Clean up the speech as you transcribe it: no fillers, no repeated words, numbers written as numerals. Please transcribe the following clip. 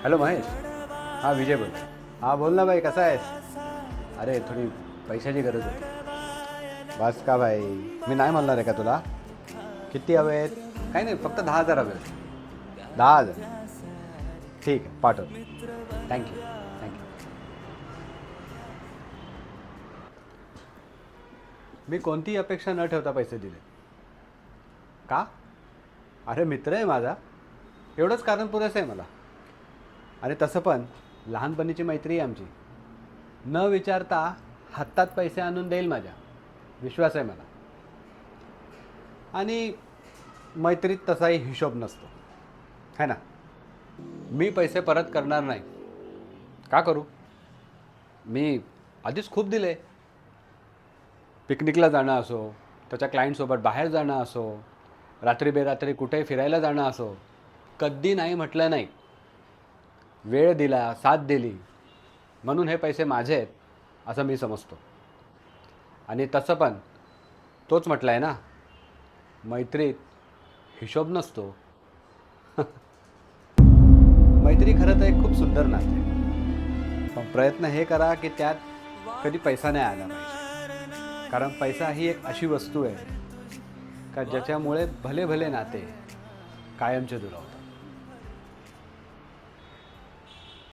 Hello Mahesh. हां विजय बोल. हां बोल ना भाई, कसा आहेस? अरे थोडी पैशाची गरज होती. बस का भाई, मी नाही म्हणणार आहे का तुला? किती हवे आहेत? काही नाही, फक्त 10,000 हवे आहेत. 10,000. ठीक आहे, पाठव. Thank you thank you. मी कोणतीही अपेक्षा न ठेवता पैसे दिले. का? अरे मित्र आहे माझा, एवढंच कारण पुरेसं आहे मला. आणि तसं पण लहानपणीची मैत्री आहे आमची. न विचारता हातात पैसे आणून देईल माझ्या, विश्वास आहे मला. आणि मैत्रीत तसाही हिशोब नसतो, है ना. मी पैसे परत करणार नाही. का करू? मी आधीच खूप दिले. पिकनिकला जाणं असो, त्याच्या क्लायंटसोबत बाहेर जाणं असो, रात्री बेरात्री कुठे फिरायला जाणं असो, कधी नाही म्हटलं नाही. वेळ दिला, साथ दिली, म्हणून हे पैसे माझे आहेत असं मी समजतो. आणि तसं पण तोच म्हटलं आहे ना, मैत्रीत हिशोब नसतो. मैत्री खरं तर एक खूप सुंदर नातं आहे. पण प्रयत्न हे करा की त्यात कधी पैसा नाही आला पाहिजे. कारण पैसा ही एक अशी वस्तू आहे का ज्याच्यामुळे भले भले नाते कायमचे दुरावतात.